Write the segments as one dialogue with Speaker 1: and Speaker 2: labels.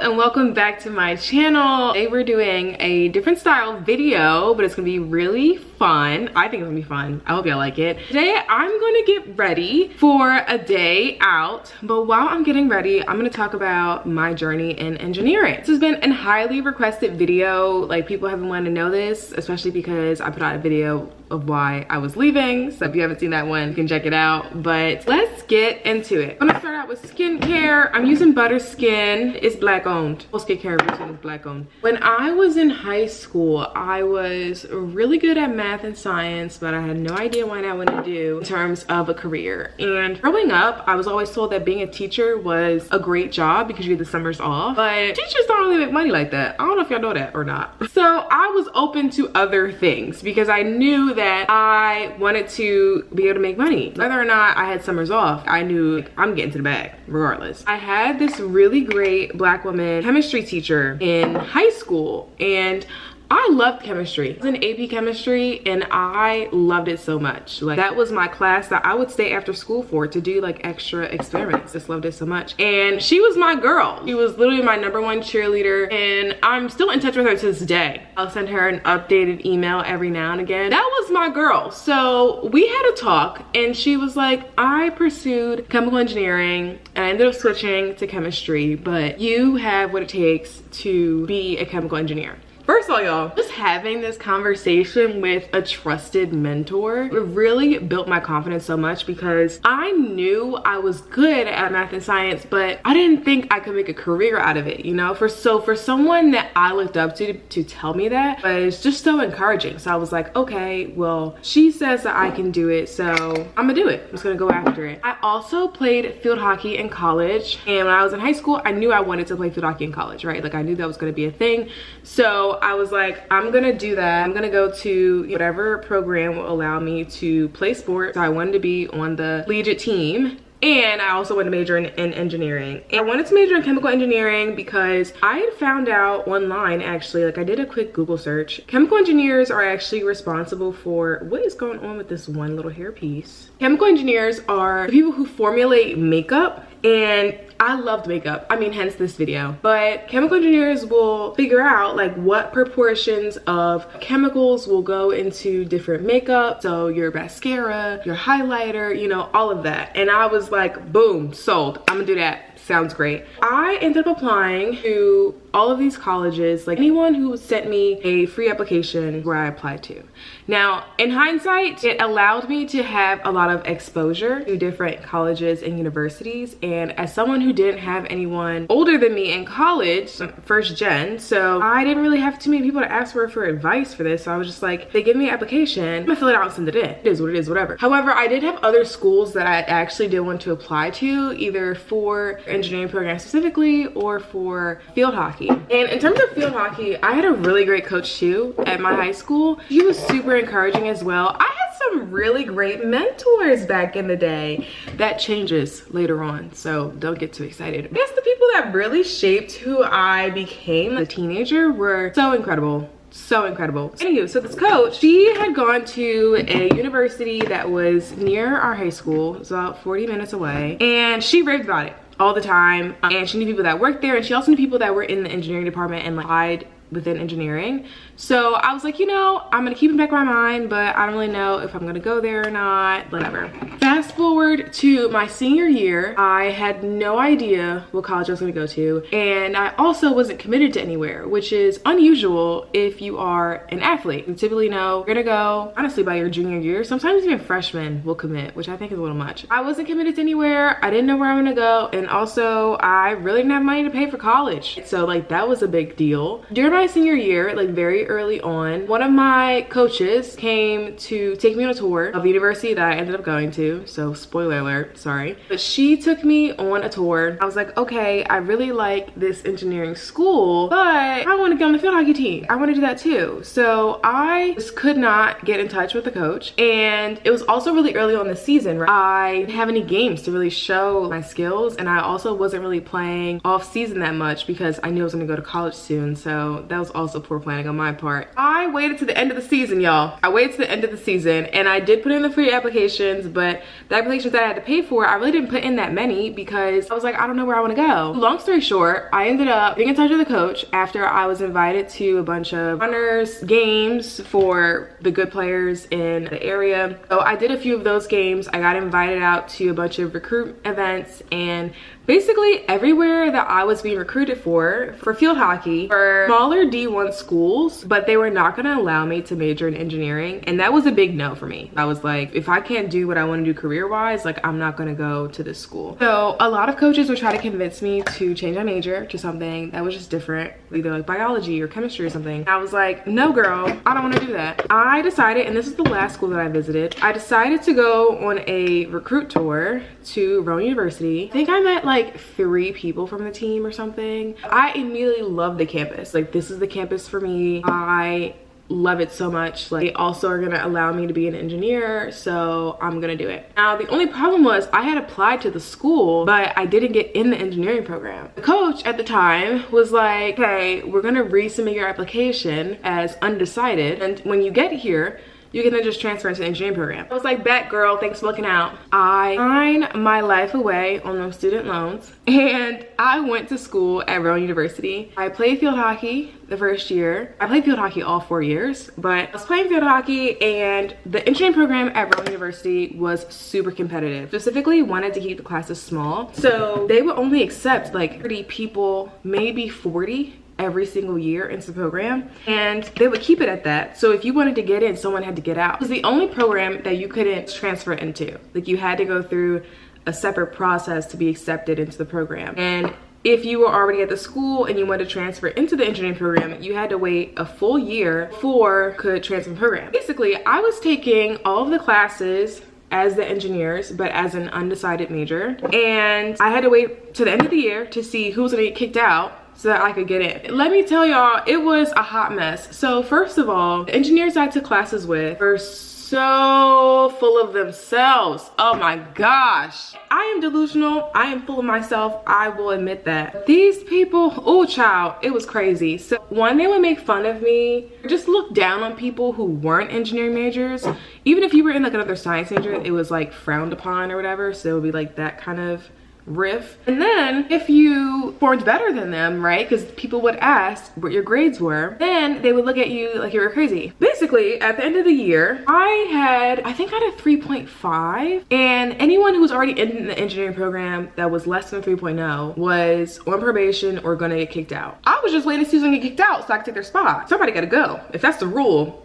Speaker 1: and welcome back to my channel. Today we're doing a different style video, but it's gonna be really fun. I think it's gonna be fun. I hope y'all like it. Today I'm gonna get ready for a day out, but while I'm getting ready, I'm gonna talk about my journey in engineering. This has been a highly requested video. Like, people have been wanting to know this, especially because I put out a video of why I was leaving. So if you haven't seen that one, you can check it out. But let's get into it. I'm gonna start out with skincare. I'm using Butter Skin. It's black owned. All skincare routine is black owned. When I was in high school, I was really good at math and science, but I had no idea what I wanted to do in terms of a career. And growing up, I was always told that being a teacher was a great job because you get the summers off. But teachers don't really make money like that. I don't know if y'all know that or not. So I was open to other things because I knew that I wanted to be able to make money. Whether or not I had summers off, I knew, like, I'm getting to the bag regardless. I had this really great black woman chemistry teacher in high school, and I loved chemistry. I was in AP chemistry and I loved it so much. Like, that was my class that I would stay after school for to do like extra experiments. Just loved it so much. And she was my girl. She was literally my #1 cheerleader, and I'm still in touch with her to this day. I'll send her an updated email every now and again. That was my girl. So we had a talk and she was like, I pursued chemical engineering and I ended up switching to chemistry, but you have what it takes to be a chemical engineer. First of all, y'all, just having this conversation with a trusted mentor, it really built my confidence so much because I knew I was good at math and science, but I didn't think I could make a career out of it, you know? For someone that I looked up to tell me that, but it's just so encouraging. So I was like, okay, well, she says that I can do it, so I'm gonna do it. I'm just gonna go after it. I also played field hockey in college, and when I was in high school, I knew I wanted to play field hockey in college, right? Like, I knew that was gonna be a thing. So I was like, I'm gonna do that. I'm gonna go to whatever program will allow me to play sports. So I wanted to be on the collegiate team. And I also wanted to major in engineering. And I wanted to major in chemical engineering because I had found out online, actually, like, I did a quick Google search. Chemical engineers are actually responsible for, what is going on with this one little hair piece? Chemical engineers are the people who formulate makeup, and I loved makeup, I mean, hence this video. But chemical engineers will figure out like what proportions of chemicals will go into different makeup. So your mascara, your highlighter, you know, all of that. And I was like, boom, sold. I'm gonna do that. Sounds great. I ended up applying to all of these colleges, like anyone who sent me a free application where I applied to. Now, in hindsight, it allowed me to have a lot of exposure to different colleges and universities. And as someone who didn't have anyone older than me in college, first gen, so I didn't really have too many people to ask for advice for this. So I was just like, they give me an application, I'm gonna fill it out and send it in. It is what it is, whatever. However, I did have other schools that I actually did want to apply to, either for engineering program specifically or for field hockey. And in terms of field hockey, I had a really great coach too at my high school. He was super encouraging as well. I had some really great mentors back in the day. That changes later on, so don't get too excited. I guess the people that really shaped who I became as a teenager were so incredible. So incredible. Anywho, so this coach, she had gone to a university that was near our high school. It was about 40 minutes away, and she raved about it all the time. And she knew people that worked there, and she also knew people that were in the engineering department and like applied within engineering. So I was like, you know, I'm gonna keep it back in my mind, but I don't really know if I'm gonna go there or not, whatever. Fast forward to my senior year, I had no idea what college I was gonna go to, and I also wasn't committed to anywhere, which is unusual if you are an athlete. You typically know you're gonna go, honestly, by your junior year. Sometimes even freshmen will commit, which I think is a little much. I wasn't committed to anywhere. I didn't know where I'm gonna go, and also I really didn't have money to pay for college. So like, that was a big deal. During my senior year, like very early on, one of my coaches came to take me on a tour of the university that I ended up going to. So spoiler alert, sorry. But she took me on a tour. I was like, okay, I really like this engineering school, but I want to get on the field hockey team. I want to do that too. So I just could not get in touch with the coach. And it was also really early on the season, right? I didn't have any games to really show my skills. And I also wasn't really playing off season that much because I knew I was going to go to college soon. So that was also poor planning on my part. I waited to the end of the season, y'all. I waited to the end of the season, and I did put in the free applications, but the applications that I had to pay for, I really didn't put in that many because I was like, I don't know where I want to go. Long story short, I ended up getting in touch with the coach after I was invited to a bunch of honors games for the good players in the area. So I did a few of those games. I got invited out to a bunch of recruit events, and basically everywhere that I was being recruited for field hockey were smaller D1 schools, but they were not gonna allow me to major in engineering. And that was a big no for me. I was like, if I can't do what I wanna do career-wise, like I'm not gonna go to this school. So a lot of coaches would try to convince me to change my major to something that was just different, either like biology or chemistry or something. I was like, no girl, I don't wanna do that. I decided, and this is the last school that I visited, I decided to go on a recruit tour to Rowan University. I think I met like 3 people from the team or something. I immediately loved the campus. Like, this is the campus for me. I love it so much. Like, they also are gonna allow me to be an engineer, so I'm gonna do it. Now, the only problem was I had applied to the school, but I didn't get in the engineering program. The coach at the time was like, hey, we're gonna resubmit your application as undecided, and when you get here, you can then just transfer into the engineering program. I was like, bet girl, thanks for looking out. I signed my life away on those student loans, and I went to school at Rowan University. I played field hockey the first year. I played field hockey all 4 years, but I was playing field hockey, and the engineering program at Rowan University was super competitive. Specifically wanted to keep the classes small, so they would only accept like 30 people, maybe 40 every single year into the program, and they would keep it at that. So if you wanted to get in, someone had to get out. It was the only program that you couldn't transfer into. Like, you had to go through a separate process to be accepted into the program. And if you were already at the school and you wanted to transfer into the engineering program, you had to wait a full year before you could transfer the program. Basically, I was taking all of the classes as the engineers, but as an undecided major, and I had to wait to the end of the year to see who was gonna get kicked out so that I could get in. Let me tell y'all, it was a hot mess. So first of all, the engineers I took classes with were so full of themselves. Oh my gosh. I am delusional. I am full of myself. I will admit that. These people, oh child, it was crazy. So one, they would make fun of me, just look down on people who weren't engineering majors. Even if you were in like another science major, it was like frowned upon or whatever. So it would be like that kind of riff. And then if you performed better than them, right, because people would ask what your grades were, then they would look at you like you were crazy. Basically, at the end of the year, I think I had a 3.5, and anyone who was already in the engineering program that was less than 3.0 was on probation or gonna get kicked out. I was just waiting to see who's gonna get kicked out so I could take their spot. Somebody gotta go. If that's the rule,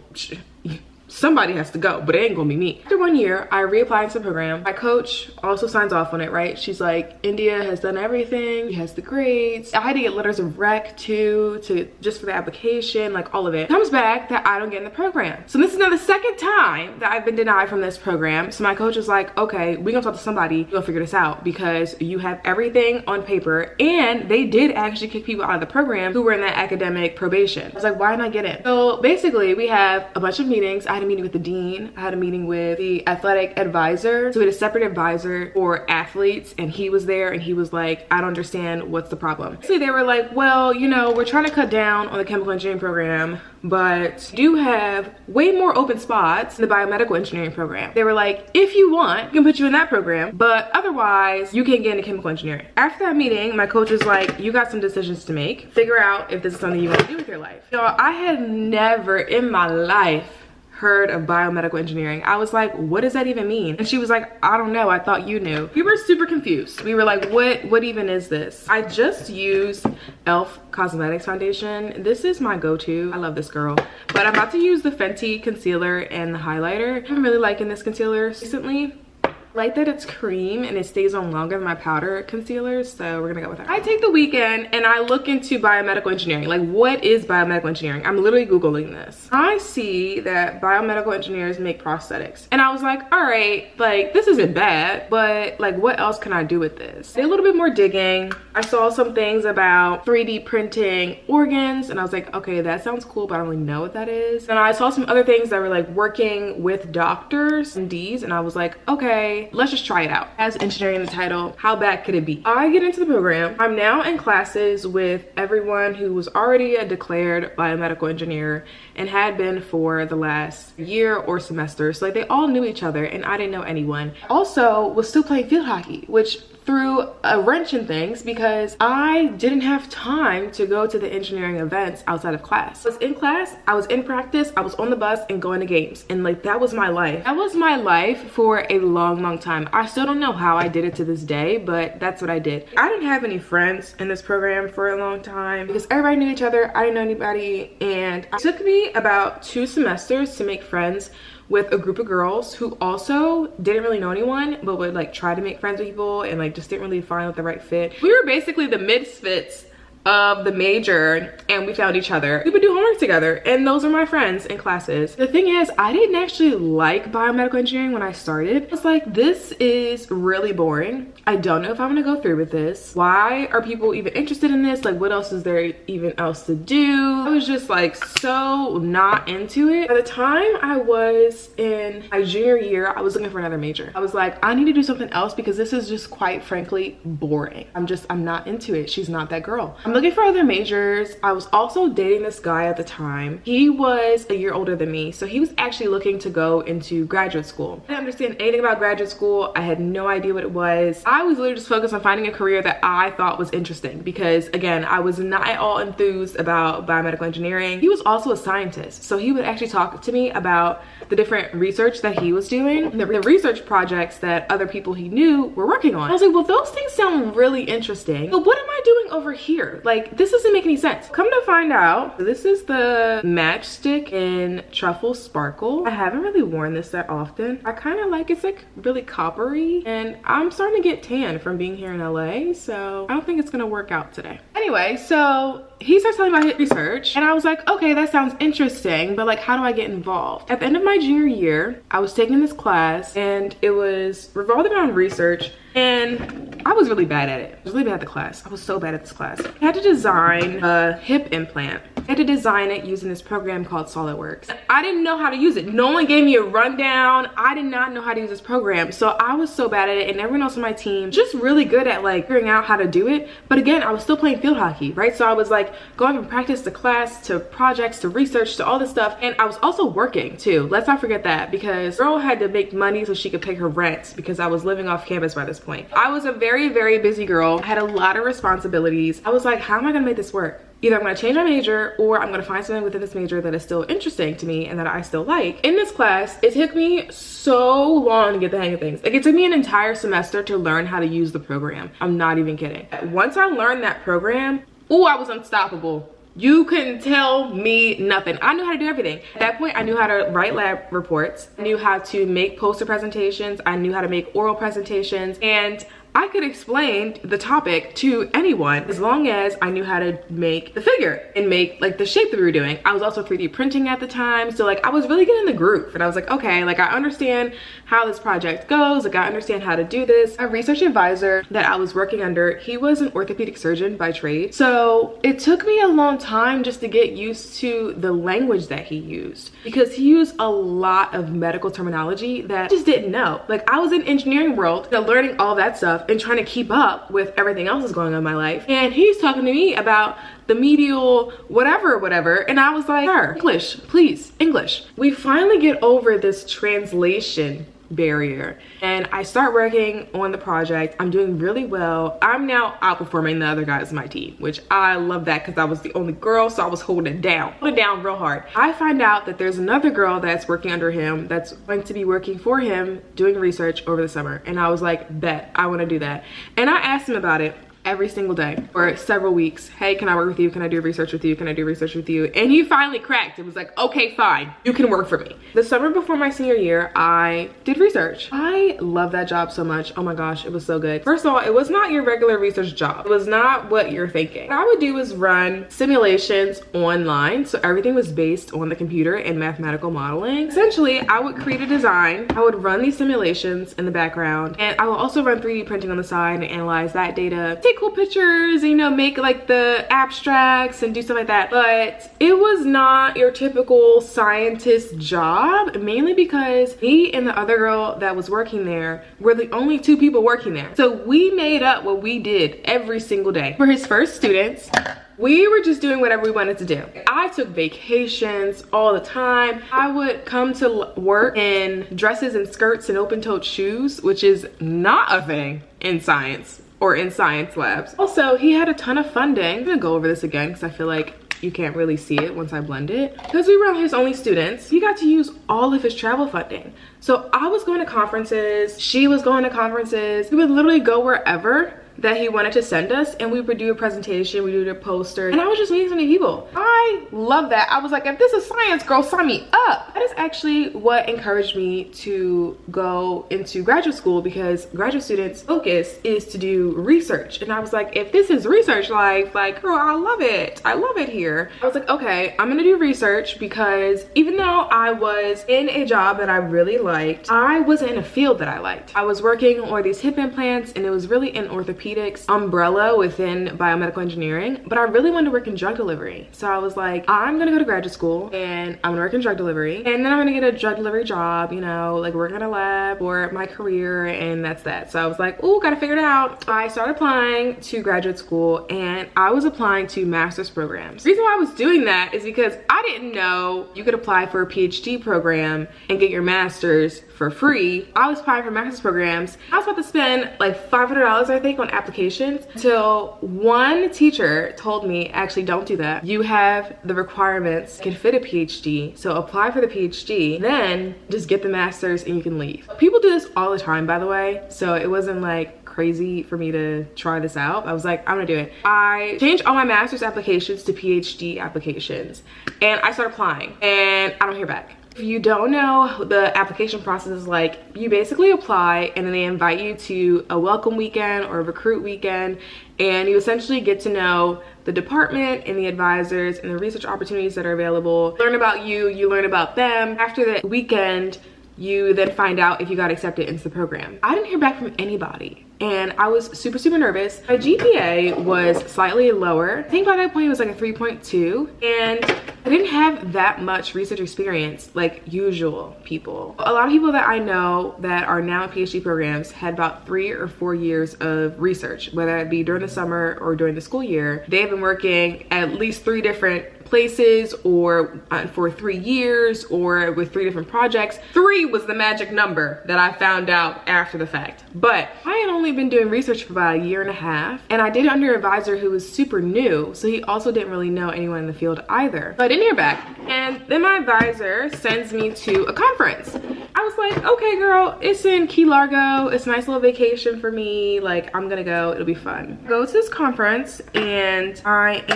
Speaker 1: somebody has to go, but it ain't gonna be me. After 1 year, I reapplied to the program. My coach also signs off on it, right? She's like, India has done everything. She has the grades. I had to get letters of rec too, just for the application, like all of it. Comes back that I don't get in the program. So this is now the second time that I've been denied from this program. So my coach is like, okay, we're gonna talk to somebody. We're gonna figure this out because you have everything on paper, and they did actually kick people out of the program who were in that academic probation. I was like, why didn't I get in? So basically, we have a bunch of meetings. I had a meeting with the dean. I had a meeting with the athletic advisor. So we had a separate advisor for athletes, and he was there, and he was like, I don't understand, what's the problem? So they were like, well, you know, we're trying to cut down on the chemical engineering program, but do have way more open spots in the biomedical engineering program. They were like, if you want, we can put you in that program, but otherwise you can't get into chemical engineering. After that meeting, my coach was like, you got some decisions to make. Figure out if this is something you want to do with your life. Y'all, I had never in my life heard of biomedical engineering. I was like, what does that even mean? And she was like, I don't know, I thought you knew. We were super confused. We were like, what even is this? I just used e.l.f. Cosmetics foundation. This is my go-to. I love this girl. But I'm about to use the Fenty concealer and the highlighter. I'm really liking this concealer recently. I like that it's cream and it stays on longer than my powder concealers, so we're gonna go with that. I take the weekend and I look into biomedical engineering. Like, what is biomedical engineering? I'm literally Googling this. I see that biomedical engineers make prosthetics. And I was like, all right, like, this isn't bad, but like, what else can I do with this? Did a little bit more digging. I saw some things about 3D printing organs, and I was like, okay, that sounds cool, but I don't really know what that is. And I saw some other things that were like working with doctors, MDs, and I was like, okay, okay, let's just try it out. As engineering in the title, how bad could it be? I get into the program. I'm now in classes with everyone who was already a declared biomedical engineer and had been for the last year or semester. So like they all knew each other and I didn't know anyone. Also was still playing field hockey, which threw a wrench in things because I didn't have time to go to the engineering events outside of class. I was in class, I was in practice, I was on the bus and going to games. And like that was my life. That was my life for a long time. I still don't know how I did it to this day, but that's what I did. I didn't have any friends in this program for a long time because everybody knew each other. I didn't know anybody. And it took me about 2 semesters to make friends with a group of girls who also didn't really know anyone but would like try to make friends with people and like just didn't really find the right fit. We were basically the misfits of the major and we found each other. We would do homework together and those are my friends in classes. The thing is, I didn't actually like biomedical engineering when I started. I was like, this is really boring. I don't know if I'm gonna go through with this. Why are people even interested in this? Like what else is there even else to do? I was just like so not into it. By the time I was in my junior year, I was looking for another major. I was like, I need to do something else because this is just quite frankly boring. I'm not into it. She's not that girl. I'm looking for other majors. I was also dating this guy at the time. He was a year older than me, so he was actually looking to go into graduate school. I didn't understand anything about graduate school. I had no idea what it was. I was literally just focused on finding a career that I thought was interesting because again, I was not at all enthused about biomedical engineering. He was also a scientist, so he would actually talk to me about the different research that he was doing, the research projects that other people he knew were working on. I was like, well, those things sound really interesting, but what am I doing over here? Like, this doesn't make any sense. Come to find out, this is the matchstick in Truffle Sparkle. I haven't really worn this that often. I kind of like it's like really coppery and I'm starting to get tan from being here in LA, so I don't think it's gonna work out today. Anyway, so he starts telling me about his research and I was like, okay, that sounds interesting, but like, how do I get involved? At the end of my junior year, I was taking this class and it was revolved around research and I was really bad at it. I was really bad at the class. I was so bad at this class. I had to design a hip implant. I had to design it using this program called SolidWorks. I didn't know how to use it. No one gave me a rundown. I did not know how to use this program. So I was so bad at it and everyone else on my team just really good at like figuring out how to do it. But again, I was still playing field hockey, right? So I was like going from practice to class to projects to research to all this stuff. And I was also working too. Let's not forget that because girl had to make money so she could pay her rent because I was living off campus by this point. I was a very busy girl. I had a lot of responsibilities. I was like, how am I gonna make this work? Either I'm gonna change my major or I'm gonna find something within this major that is still interesting to me and that I still like. In this class, it took me so long to get the hang of things. Like it took me an entire semester to learn how to use the program. I'm not even kidding. Once I learned that program, ooh, I was unstoppable. You couldn't tell me nothing. I knew how to do everything. At that point, I knew how to write lab reports. I knew how to make poster presentations. I knew how to make oral presentations. And I could explain the topic to anyone as long as I knew how to make the figure and make like the shape that we were doing. I was also 3D printing at the time. So like I was really getting in the groove and I was like, okay, like I understand how this project goes. Like I understand how to do this. A research advisor that I was working under, he was an orthopedic surgeon by trade. So it took me a long time just to get used to the language that he used because he used a lot of medical terminology that I just didn't know. Like I was in engineering world, learning all that stuff and trying to keep up with everything else that's going on in my life. And he's talking to me about the medial whatever, and I was like, sir, English, please, English. We finally get over this translation barrier and I start working on the project. I'm doing really well. I'm now outperforming the other guys in my team, which I love that because I was the only girl, so I was holding it down real hard. I find out that there's another girl that's working under him that's going to be working for him doing research over the summer, and I was like, bet, I want to do that. And I asked him about it every single day for several weeks. Hey, can I work with you? Can I do research with you? Can I do research with you? And he finally cracked. It was like, okay, fine, you can work for me. The summer before my senior year, I did research. I love that job so much. Oh my gosh, it was so good. First of all, it was not your regular research job. It was not what you're thinking. What I would do is run simulations online. So everything was based on the computer and mathematical modeling. Essentially, I would create a design. I would run these simulations in the background, and I will also run 3D printing on the side and analyze that data. Take take cool pictures, you know, make like the abstracts and do stuff like that. But it was not your typical scientist job, mainly because me and the other girl that was working there were the only two people working there. So we made up what we did every single day. For his first students, we were just doing whatever we wanted to do. I took vacations all the time. I would come to work in dresses and skirts and open-toed shoes, which is not a thing in science or in science labs. Also, he had a ton of funding. I'm gonna go over this again because I feel like you can't really see it once I blend it. Because we were his only students, he got to use all of his travel funding. So I was going to conferences, she was going to conferences. We would literally go wherever that he wanted to send us, and we would do a presentation, we would do a poster, and I was just meeting so many people. I love that. I was like, if this is science, girl, sign me up. That is actually what encouraged me to go into graduate school, because graduate students' focus is to do research. And I was like, if this is research life, like, girl, I love it. I love it here. I was like, okay, I'm gonna do research, because even though I was in a job that I really liked, I wasn't in a field that I liked. I was working on these hip implants, and it was really in orthopedics umbrella within biomedical engineering, but I really wanted to work in drug delivery. So I was like, I'm gonna go to graduate school and I'm gonna work in drug delivery, and then I'm gonna get a drug delivery job, you know, like work in a lab for my career, and that's that. So I was like, oh, gotta figure it out. I started applying to graduate school, and I was applying to master's programs. The reason why I was doing that is because I didn't know you could apply for a PhD program and get your master's for free. I was applying for master's programs. I was about to spend like $500, I think, on applications, until one teacher told me, actually, don't do that. You have the requirements, can fit a PhD, so apply for the PhD, then just get the master's and you can leave. People do this all the time, by the way, so it wasn't like crazy for me to try this out. I was like, I'm gonna do it. I changed all my master's applications to PhD applications, and I started applying, and I don't hear back. If you don't know, the application process is like, you basically apply and then they invite you to a welcome weekend or a recruit weekend, and you essentially get to know the department and the advisors and the research opportunities that are available. Learn about you, you learn about them. After the weekend, you then find out if you got accepted into the program. I didn't hear back from anybody, and I was super nervous. My GPA was slightly lower. I think by that point it was like a 3.2, and I didn't have that much research experience like usual people. A lot of people that I know that are now in PhD programs had about 3 or 4 years of research, whether it be during the summer or during the school year. They have been working at least 3 different places, or for 3 years, or with 3 different projects. 3 was the magic number that I found out after the fact. But I had only been doing research for about 1.5 years, and I did it under an advisor who was super new, so he also didn't really know anyone in the field either. So I didn't hear back, and then my advisor sends me to a conference. I was like, okay girl, it's in Key Largo, it's a nice little vacation for me, like I'm gonna go, it'll be fun. I go to this conference, and I'm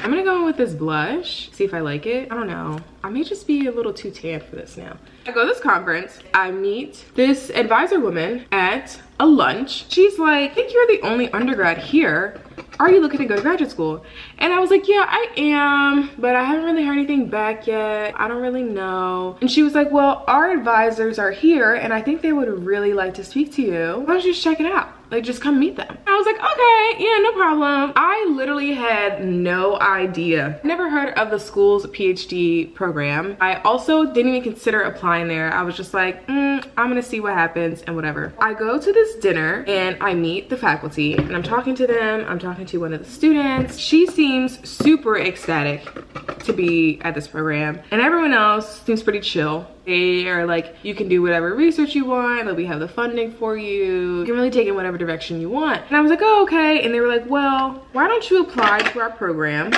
Speaker 1: gonna go in with this blush, see if I like it. I don't know, I may just be a little too tan for this now. I go to this conference, I meet this advisor woman at a lunch. She's like, I think you're the only undergrad here. Are you looking to go to graduate school? And I was like, yeah, I am, but I haven't really heard anything back yet. I don't really know. And she was like, well, our advisors are here, and I think they would really like to speak to you. Why don't you just check it out? Like, just come meet them. I was like, okay, yeah, no problem. I literally had no idea. Never heard of the school's PhD program. I also didn't even consider applying there. I was just like, I'm gonna see what happens and whatever. I go to this dinner and I meet the faculty, and I'm talking to them. I'm talking to one of the students. She seems super ecstatic to be at this program, and everyone else seems pretty chill. They are like, you can do whatever research you want, like we have the funding for you. You can really take it in whatever direction you want. And I was like, oh, okay. And they were like, well, why don't you apply to our program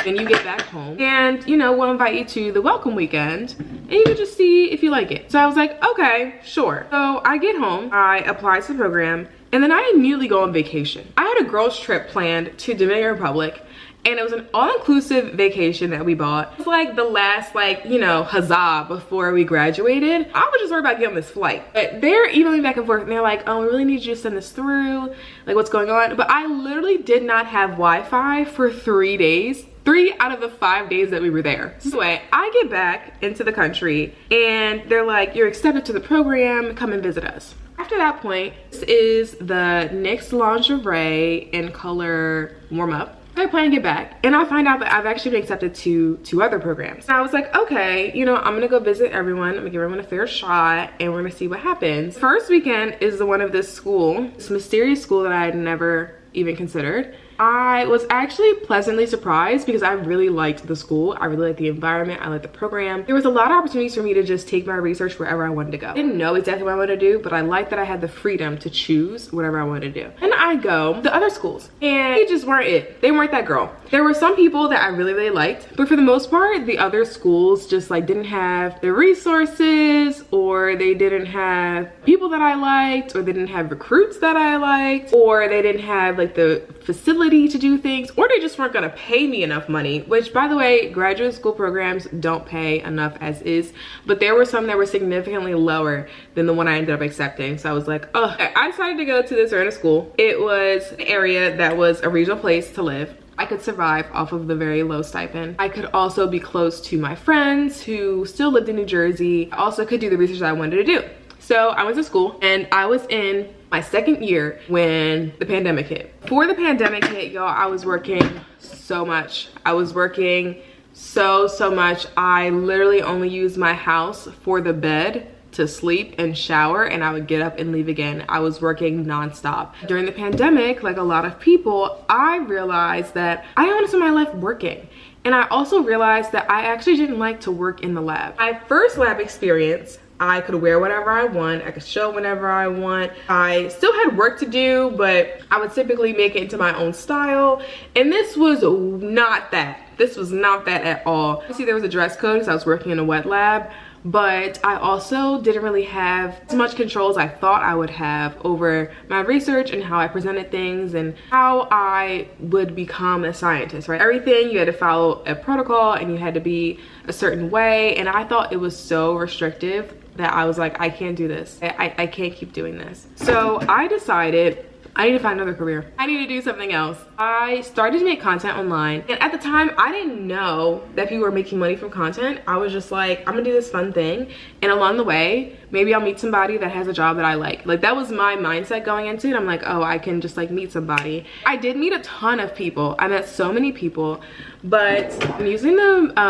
Speaker 1: and you get back home, and you know, we'll invite you to the welcome weekend and you can just see if you like it. So I was like, okay, sure. So I get home, I apply to the program, and then I immediately go on vacation. I had a girls trip planned to Dominican Republic, and it was an all-inclusive vacation that we bought. It was like the last, like, you know, huzzah before we graduated. I was just worried about getting this flight. But they're emailing back and forth, and they're like, oh, we really need you to send this through. Like, what's going on? But I literally did not have Wi-Fi for 3 days. 3 out of the 5 days that we were there. So anyway, I get back into the country, and they're like, you're accepted to the program, come and visit us. I After that point, this is the NYX lingerie in color warm up. I plan to get back and I find out that I've actually been accepted to 2 other programs. And I was like, okay, you know, I'm gonna go visit everyone. I'm gonna give everyone a fair shot and we're gonna see what happens. First weekend is the one of this school, this mysterious school that I had never even considered. I was actually pleasantly surprised because I really liked the school. I really liked the environment. I liked the program. There was a lot of opportunities for me to just take my research wherever I wanted to go. I didn't know exactly what I wanted to do, but I liked that I had the freedom to choose whatever I wanted to do. And I go to other schools and they just weren't it. They weren't that girl. There were some people that I really liked, but for the most part, the other schools just like didn't have the resources, or they didn't have people that I liked, or they didn't have recruits that I liked, or they didn't have like the facility to do things, or they just weren't gonna pay me enough money, which by the way, graduate school programs don't pay enough as is, but there were some that were significantly lower than the one I ended up accepting. So I was like, oh, I decided to go to this random school. It was an area that was a regional place to live. I could survive off of the very low stipend. I could also be close to my friends who still lived in New Jersey. I also could do the research that I wanted to do. So I went to school and I was in my 2nd year when the pandemic hit. Before the pandemic hit, y'all, I was working so much. I was working so much. I literally only used my house for the bed to sleep and shower, and I would get up and leave again. I was working nonstop. During the pandemic, like a lot of people, I realized that I wanted to spend my life working. And I also realized that I actually didn't like to work in the lab. My first lab experience, I could wear whatever I want. I could show whenever I want. I still had work to do, but I would typically make it into my own style. And this was not that. This was not that at all. See, there was a dress code because I was working in a wet lab, but I also didn't really have as much control as I thought I would have over my research and how I presented things and how I would become a scientist, right? Everything, you had to follow a protocol and you had to be a certain way, and I thought it was so restrictive that I was like, I can't do this. I can't keep doing this. So I decided I need to find another career. I need to do something else. I started to make content online, and at the time I didn't know that people were making money from content. I was just like, I'm gonna do this fun thing, and along the way maybe I'll meet somebody that has a job that I like. Like, that was my mindset going into it. I'm like, oh, I can just like meet somebody. I did meet a ton of people. I met so many people, but I'm using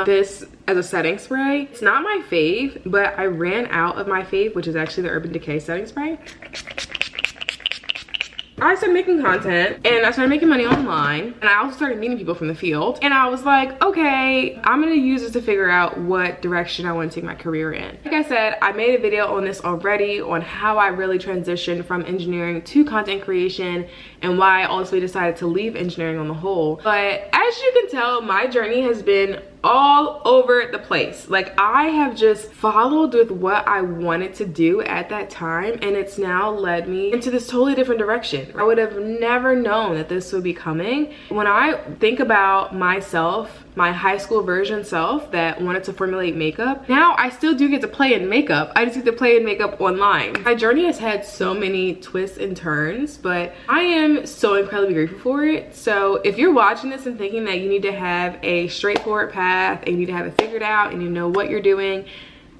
Speaker 1: this as a setting spray. It's not my fave, but I ran out of my fave, which is actually the Urban Decay setting spray. I started making content and I started making money online, and I also started meeting people from the field, and I was like, okay, I'm gonna use this to figure out what direction I want to take my career in. Like I said, I made a video on this already on how I really transitioned from engineering to content creation and why I ultimately decided to leave engineering on the whole. But as you can tell, my journey has been all over the place. Like, I have just followed with what I wanted to do at that time, and it's now led me into this totally different direction. I would have never known that this would be coming. When I think about myself, my high school version self that wanted to formulate makeup, now I still do get to play in makeup. I just get to play in makeup online. My journey has had so many twists and turns, but I am so incredibly grateful for it. So if you're watching this and thinking that you need to have a straightforward path and you need to have it figured out and you know what you're doing,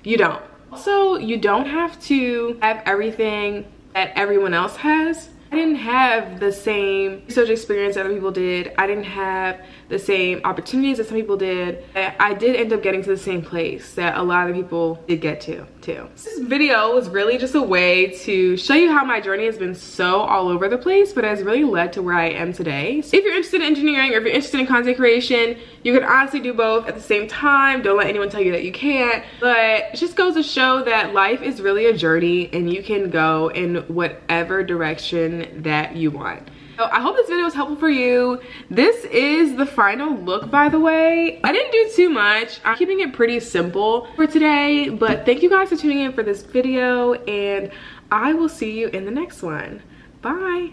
Speaker 1: you don't. Also, you don't have to have everything that everyone else has. I didn't have the same research experience that other people did. I didn't have the same opportunities that some people did. I did end up getting to the same place that a lot of people did get to too. This video was really just a way to show you how my journey has been so all over the place, but has really led to where I am today. So if you're interested in engineering or if you're interested in content creation, you can honestly do both at the same time. Don't let anyone tell you that you can't, but it just goes to show that life is really a journey and you can go in whatever direction that you want. So I hope this video was helpful for you. This is the final look, by the way. I didn't do too much. I'm keeping it pretty simple for today, but thank you guys for tuning in for this video, and I will see you in the next one. Bye.